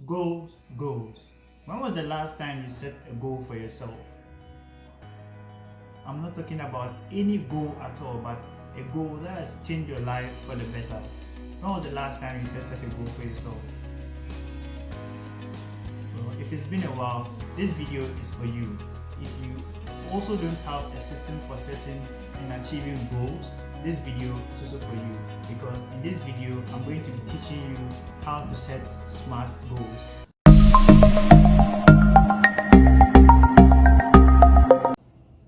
Goals. When was the last time you set a goal for yourself? I'm not talking about any goal at all, but a goal that has changed your life for the better. When was the last time you set such a goal for yourself? Well, if it's been a while, this video is for you. If you also don't have a system for setting and achieving goals, this video is also for you, because in this video I'm going to be teaching you how to set SMART goals.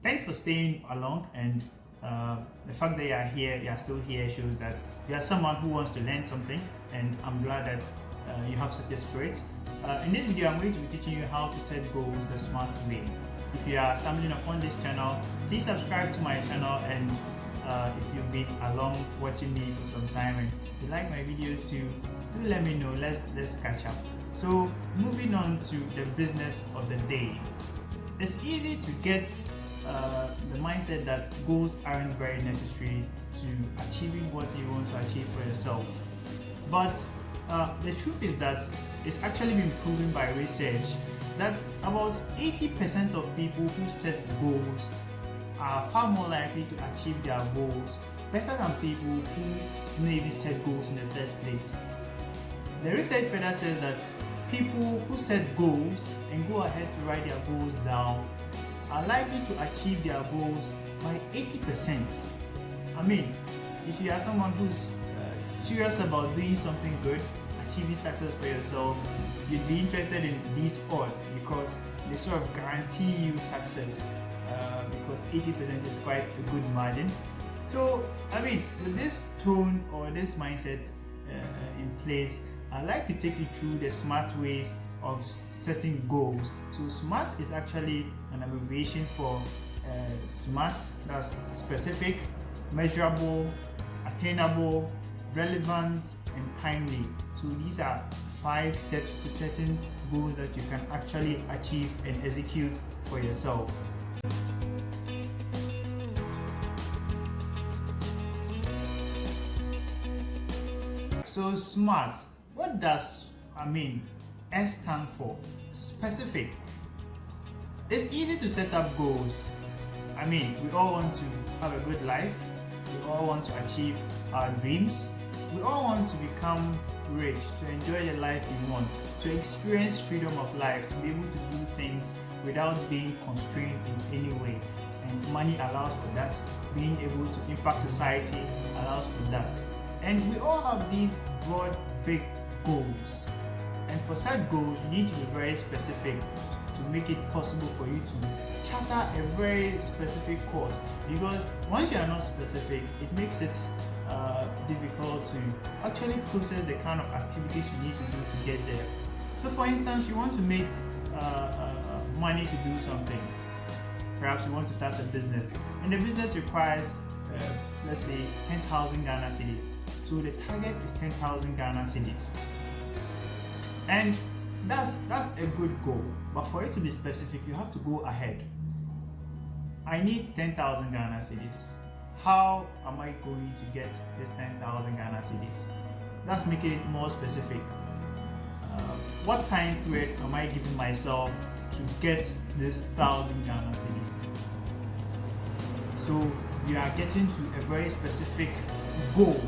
Thanks for staying along, and the fact that you are still here shows that you are someone who wants to learn something, and I'm glad that you have such a spirit. In this video I'm going to be teaching you how to set goals the SMART way. If you are stumbling upon this channel, please subscribe to my channel, and if you've been along watching me for some time and you like my videos too, do let me know. Let's catch up. So moving on to the business of the day. It's easy to get the mindset that goals aren't very necessary to achieving what you want to achieve for yourself. But the truth is that it's actually been proven by research that about 80% of people who set goals are far more likely to achieve their goals better than people who maybe set goals in the first place. The research further says that people who set goals and go ahead to write their goals down are likely to achieve their goals by 80%. I mean, if you are someone who's serious about doing something good, achieving success for yourself, you'd be interested in these odds because they sort of guarantee you success, because 80% is quite a good margin. So, I mean, with this tone or this mindset in place, I'd like to take you through the SMART ways of setting goals. So SMART is actually an abbreviation for SMART, that's specific, measurable, attainable, relevant, and timely. So these are 5 steps to setting goals that you can actually achieve and execute for yourself. So SMART, what does S stand for? Specific. It's easy to set up goals. We all want to have a good life. We all want to achieve our dreams. We all want to become rich, to enjoy the life we want, to experience freedom of life, to be able to do things without being constrained in any way. And money allows for that. Being able to impact society allows for that. And we all have these broad, big goals. And for such goals, you need to be very specific to make it possible for you to charter a very specific course. Because once you are not specific, it makes it difficult to actually process the kind of activities you need to do to get there. So for instance, you want to make money to do something. Perhaps you want to start a business, and the business requires let's say 10,000 Ghana cedis. So the target is 10,000 Ghana cedis. And that's a good goal. But for it to be specific, you have to go ahead. I need 10,000 Ghana cedis. How am I going to get this 10,000 Ghana cedis? That's making it more specific. What time period am I giving myself to get this 1,000 Ghana cedis? So you are getting to a very specific goal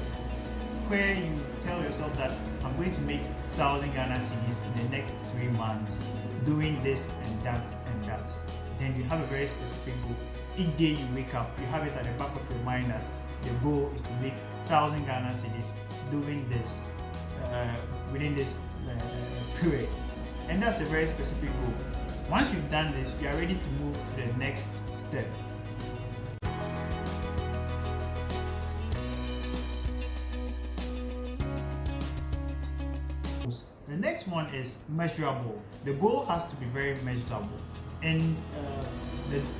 where you tell yourself that I'm going to make 1,000 Ghana cedis in the next 3 months, doing this and that and that. Then you have a very specific goal. Each day you wake up, you have it at the back of your mind that your goal is to make 1,000 Ghana cedis doing this within this period. And that's a very specific goal. Once you've done this, you are ready to move to the next step. The next one is measurable. The goal has to be very measurable. And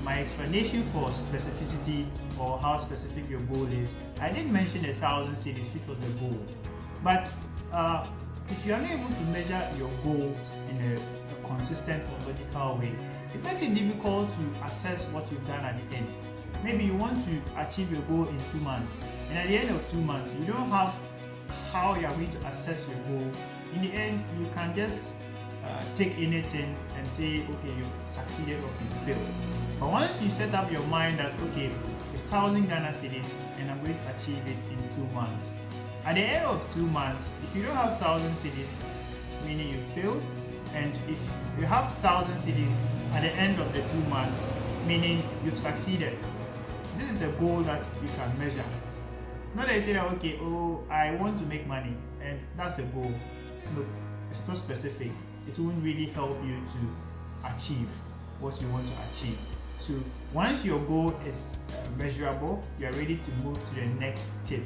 my explanation for specificity, or how specific your goal is, I did mention 1,000 cedis, which was the goal. But if you are not able to measure your goals in a consistent or logical way, it makes it difficult to assess what you've done at the end. Maybe you want to achieve your goal in 2 months, and at the end of 2 months, you don't have how you are going to assess your goal. In the end, you can just take anything and say, okay, you've succeeded or you failed. But once you set up your mind that, okay, it's 1,000 Ghana cedis and I'm going to achieve it in 2 months. At the end of 2 months, if you don't have 1,000 cedis, meaning you failed, and if you have 1,000 cedis at the end of the 2 months, meaning you've succeeded. This is a goal that you can measure. Not that you say that, okay, oh, I want to make money and that's a goal. No, it's not specific. It won't really help you to achieve what you want to achieve. So once your goal is measurable, you are ready to move to the next tip.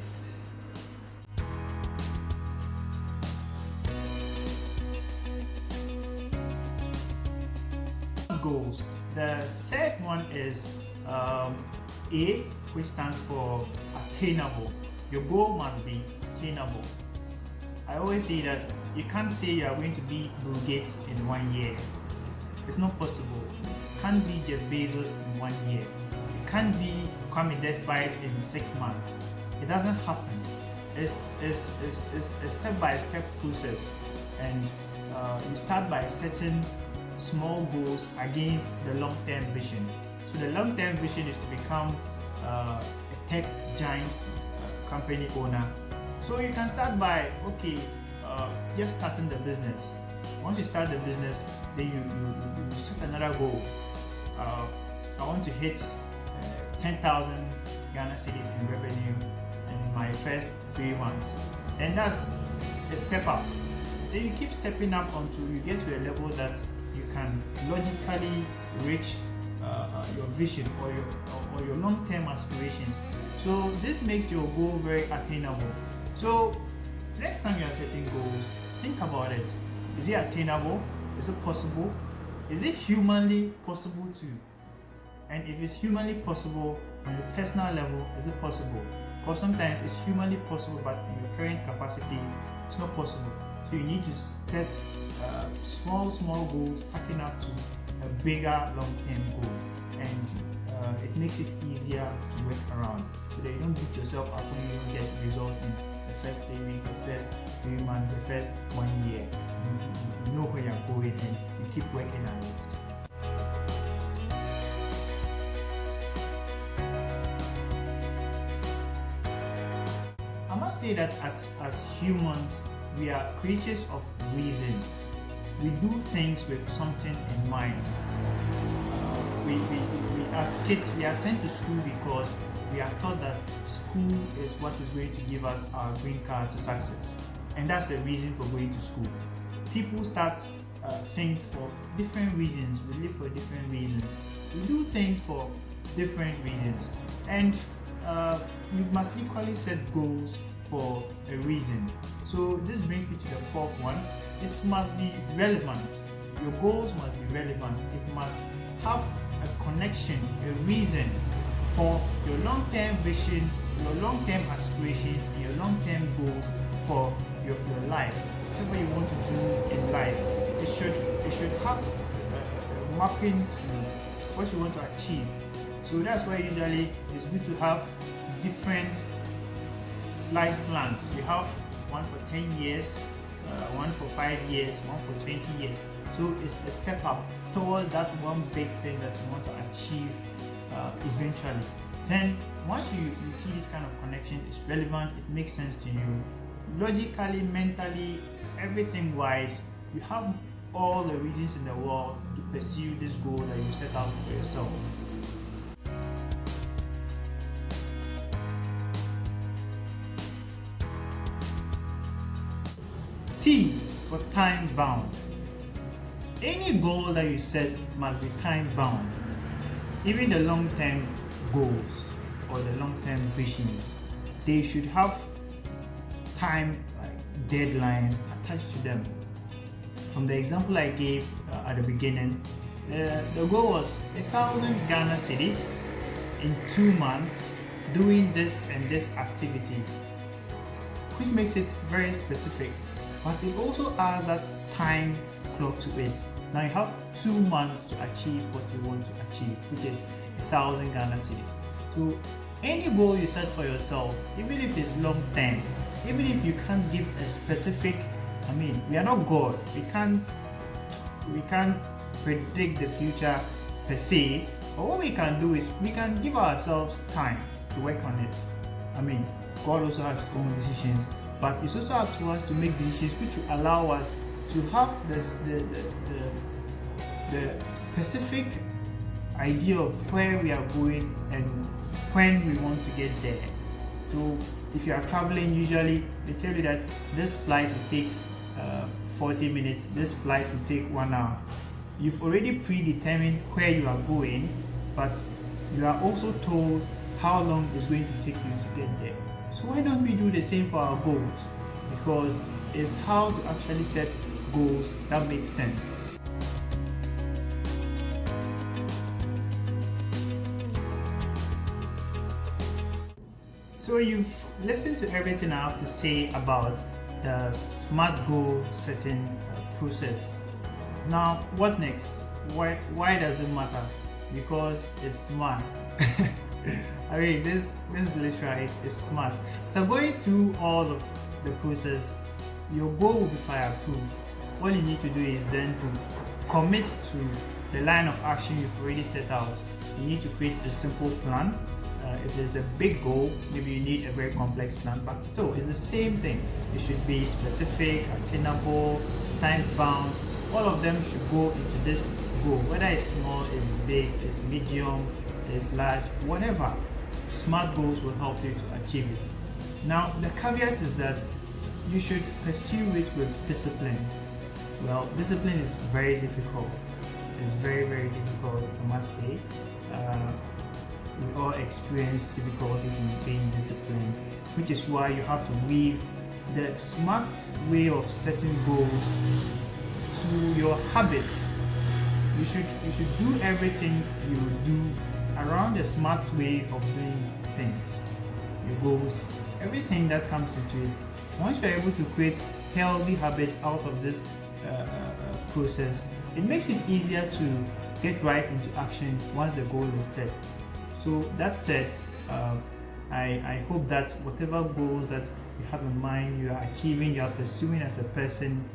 Goals. The third one is A, which stands for attainable. Your goal must be attainable. I always say that you can't say you are going to be Bill Gates in 1 year. It's not possible. You can't be Jeff Bezos in 1 year. You can't be Kwame Despite in 6 months. It doesn't happen. It's a step-by-step process, and you start by setting small goals against the long-term vision. So the long-term vision is to become a tech giant company owner. So you can start by, okay, just starting the business. Once you start the business, then you set another goal. I want to hit 10,000 Ghana cedis in revenue in my first 3 months. And that's a step up. Then you keep stepping up until you get to a level that you can logically reach your vision or your long-term aspirations. So this makes your goal very attainable. So next time you are setting goals, think about it. Is it attainable? Is it possible? Is it humanly possible too? And if it's humanly possible on your personal level, is it possible? Because sometimes it's humanly possible, but in your current capacity, it's not possible. So you need to set small goals, stacking up to a bigger long-term goal, and it makes it easier to work around, so that you don't beat yourself up when you don't get result in the first 3 weeks, the first 3 months, the first 1 year. You know where you're going and you keep working on it. I must say that as humans, we are creatures of reason. We do things with something in mind. We as kids, we are sent to school because we are taught that school is what is going to give us our green card to success. And that's the reason for going to school. People start things for different reasons. We live for different reasons. We do things for different reasons. And you must equally set goals for a reason. So this brings me to the fourth one. It must be relevant. Your goals must be relevant. It must have a connection, a reason for your long-term vision, your long-term aspirations, and your long-term goals for your life. Whatever you want to do in life, it should have a mapping to what you want to achieve. So that's why usually it's good to have different life plans. You have one for 10 years, one for 5 years, one for 20 years. So it's a step up towards that one big thing that you want to achieve eventually. Then once you see this kind of connection, it's relevant, it makes sense to you. Logically, mentally, everything wise, you have all the reasons in the world to pursue this goal that you set out for yourself. T for time bound. Any goal that you set must be time bound. Even the long-term goals or the long-term visions, they should have time deadlines attached to them. From the example I gave at the beginning, the goal was 1,000 Ghana cedis in 2 months doing this and this activity, which makes it very specific. But it also adds that time clock to it. Now you have 2 months to achieve what you want to achieve, which is 1,000 Ghana cedis. So any goal you set for yourself, even if it's long term, even if you can't give a specific, we are not God, we can't we can't predict the future per se, but what we can do is we can give ourselves time to work on it. I mean, God also has his own decisions, but it's also up to us to make decisions which will allow us to have the specific idea of where we are going and when we want to get there. So if you are traveling, usually they tell you that this flight will take 40 minutes, this flight will take 1 hour. You've already predetermined where you are going, but you are also told how long it's going to take you to get there. So why don't we do the same for our goals? Because it's how to actually set goals that make sense. So you've listened to everything I have to say about the SMART goal setting process. Now, what next? Why does it matter? Because it's smart. I mean, this literally is smart. So going through all of the process, your goal will be fireproof. All you need to do is then to commit to the line of action you've already set out. You need to create a simple plan. If there's a big goal, maybe you need a very complex plan, but still, it's the same thing. It should be specific, attainable, time-bound. All of them should go into this goal, whether it's small, it's big, it's medium, it's large, whatever. SMART goals will help you to achieve it. Now, the caveat is that you should pursue it with discipline. Well, discipline is very difficult. It's very, very difficult, I must say. We all experience difficulties in being disciplined, which is why you have to weave the SMART way of setting goals to your habits. You should do everything you do around the SMART way of doing things. Your goals, everything that comes into it. Once you're able to create healthy habits out of this process, it makes it easier to get right into action once the goal is set. So that said, I hope that whatever goals that you have in mind, you are achieving, you are pursuing as a person,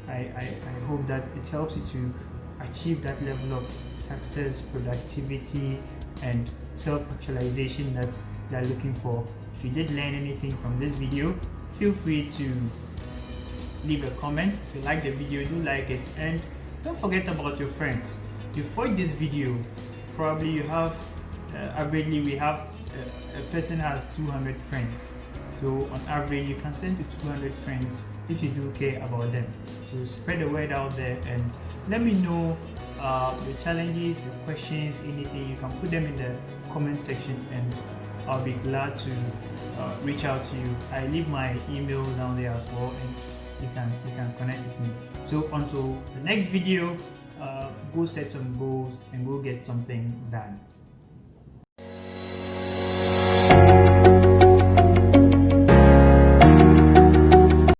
I hope that it helps you to achieve that level of success, productivity, and self-actualization that you are looking for. If you did learn anything from this video, feel free to leave a comment. If you like the video, do like it, and don't forget about your friends. If you watch this video, probably you have averagely we have a person has 200 friends. So on average, you can send to 200 friends if you do care about them. So spread the word out there and let me know your challenges, your questions, anything. You can put them in the comment section and I'll be glad to reach out to you. I leave my email down there as well, and you can connect with me. So until the next video, go set some goals and go get something done.